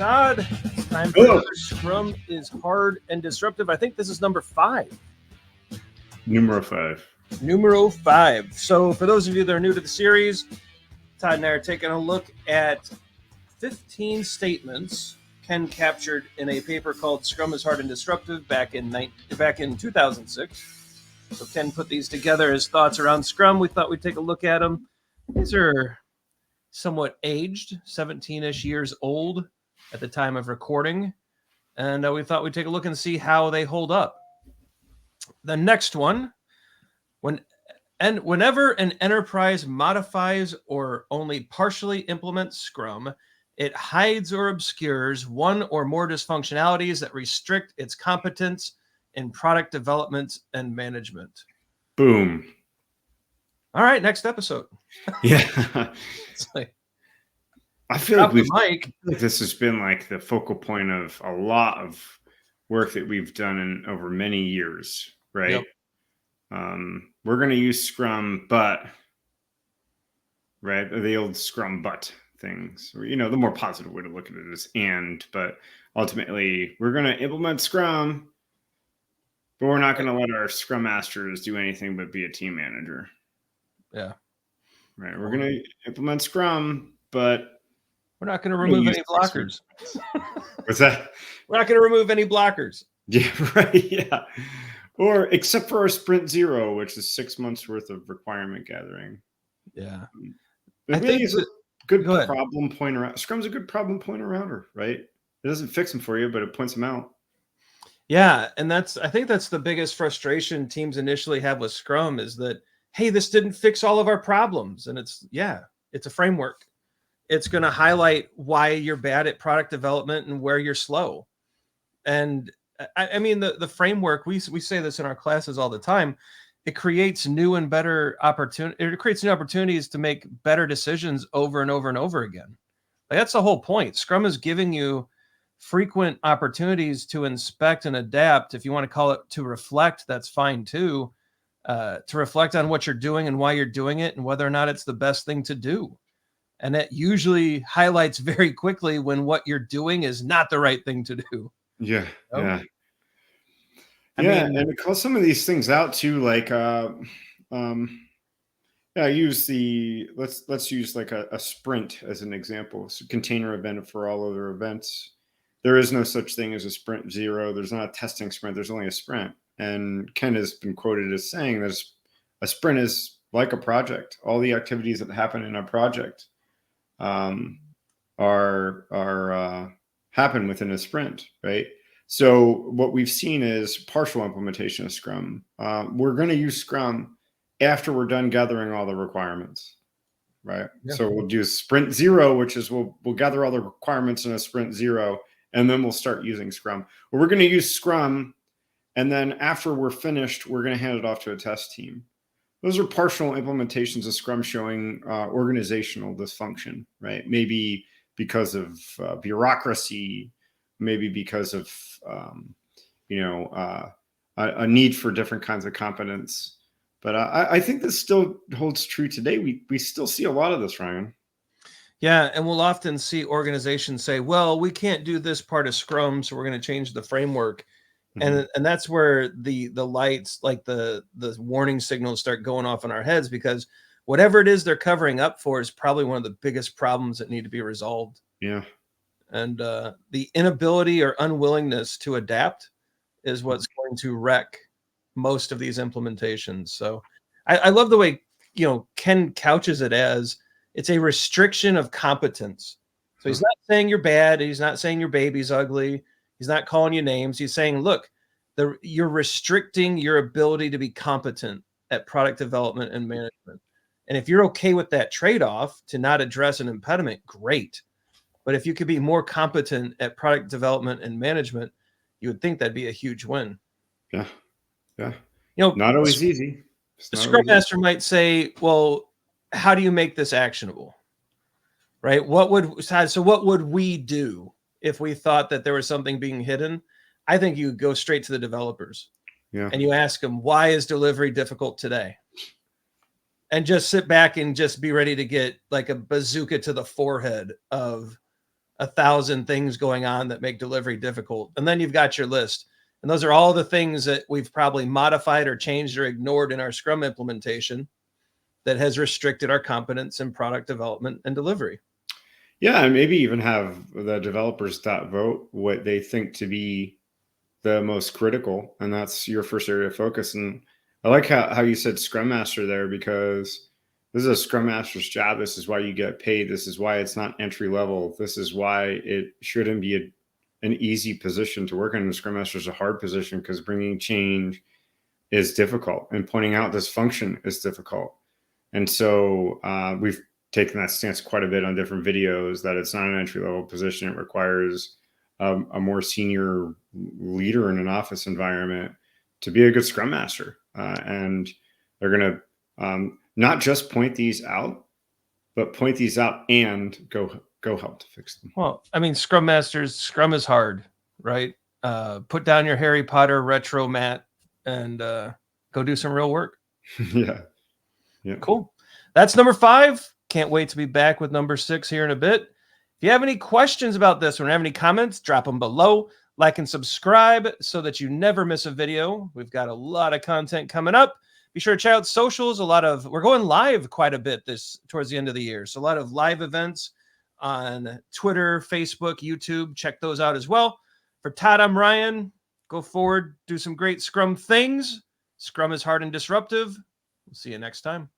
Todd. It's time for Hello. another Scrum is Hard and Disruptive. I think this is number 5. Numero 5. Numero 5. So for those of you that are new to the series, Todd and I are taking a look at 15 statements Ken captured in a paper called Scrum is Hard and Disruptive back in 2006. So Ken put these together as thoughts around Scrum. We thought we'd take a look at them. These are somewhat aged, 17-ish years old at the time of recording. And we thought we'd take a look and see how they hold up. The next one, whenever an enterprise modifies or only partially implements Scrum, it hides or obscures one or more dysfunctionalities that restrict its competence in product development and management. Boom. All right, next episode. Yeah. It's like, I feel like this has been like the focal point of a lot of work that we've done over many years, right? Yep. We're going to use Scrum, but, right, the old Scrum but things. The more positive way to look at it is but ultimately we're going to implement Scrum, but we're not going to let our Scrum Masters do anything but be a team manager. Yeah. Right. We're going to implement Scrum, but we're not going to remove any blockers. What's that? We're not going to remove any blockers. Yeah, right. Yeah. Or except for our sprint 0, which is 6 months worth of requirement gathering. Yeah. I think it's a good problem pointer. Scrum's a good problem pointer router, right? It doesn't fix them for you, but it points them out. Yeah. And I think that's the biggest frustration teams initially have with Scrum is that, hey, this didn't fix all of our problems. And it's a framework. It's going to highlight why you're bad at product development and where you're slow. And I mean, the framework, we say this in our classes all the time, it creates new and better opportunities. It creates new opportunities to make better decisions over and over and over again. That's the whole point. Scrum is giving you frequent opportunities to inspect and adapt. If you want to call it to reflect, that's fine too. To reflect on what you're doing and why you're doing it and whether or not it's the best thing to do. And that usually highlights very quickly when what you're doing is not the right thing to do. Yeah. Yeah. I mean, and it calls some of these things out too, like, use let's use like a sprint as an example. It's a container event for all other events. There is no such thing as a sprint 0. There's not a testing sprint. There's only a sprint. And Ken has been quoted as saying that a sprint is like a project. All the activities that happen in a project happen within a sprint, right? So what we've seen is partial implementation of Scrum. We're going to use Scrum after we're done gathering all the requirements, right? Yeah. So we'll do sprint 0, which is we'll gather all the requirements in a sprint 0, and then we'll start using Scrum. Well, we're going to use Scrum, and then after we're finished, we're going to hand it off to a test team. Those are partial implementations of Scrum showing organizational dysfunction, right? Maybe because of bureaucracy, maybe because of a need for different kinds of competence. But I think this still holds true today. We still see a lot of this, Ryan. Yeah, and we'll often see organizations say, well, we can't do this part of Scrum, so we're going to change the framework. Mm-hmm. And that's where the lights, like the warning signals, start going off in our heads, because whatever it is they're covering up for is probably one of the biggest problems that need to be resolved. Yeah. And the inability or unwillingness to adapt is what's going to wreck most of these implementations. So I love the way, Ken couches it as it's a restriction of competence. So he's not saying you're bad. He's not saying your baby's ugly. He's not calling you names. He's saying, look, you're restricting your ability to be competent at product development and management. And if you're okay with that trade-off to not address an impediment, great. But if you could be more competent at product development and management, you would think that'd be a huge win. Yeah. Yeah. Not always easy. The Scrum Master might say, well, how do you make this actionable? Right? What would we do if we thought that there was something being hidden? I think you go straight to the developers. Yeah. And you ask them, why is delivery difficult today? And just sit back and just be ready to get like a bazooka to the forehead of 1,000 things going on that make delivery difficult. And then you've got your list. And those are all the things that we've probably modified or changed or ignored in our Scrum implementation that has restricted our competence in product development and delivery. Yeah, and maybe even have the developers vote what they think to be the most critical, and that's your first area of focus. And I like how you said Scrum Master there, because this is a Scrum Master's job. This is why you get paid. This is why it's not entry level. This is why it shouldn't be an easy position to work in. And Scrum Master is a hard position because bringing change is difficult and pointing out dysfunction is difficult. And so we've taken that stance quite a bit on different videos, that it's not an entry level position. It requires a more senior leader in an office environment to be a good Scrum Master. And they're going to not just point these out, but point these out and go help to fix them. Well, I mean, Scrum Masters, Scrum is hard, right? Put down your Harry Potter retro mat and go do some real work. Yeah. Cool. That's number 5. Can't wait to be back with number 6 here in a bit. If you have any questions about this or have any comments, drop them below. Like and subscribe so that you never miss a video. We've got a lot of content coming up. Be sure to check out socials. We're going live quite a bit towards the end of the year. So a lot of live events on Twitter, Facebook, YouTube. Check those out as well. For Todd, I'm Ryan. Go forward, do some great Scrum things. Scrum is hard and disruptive. We'll see you next time.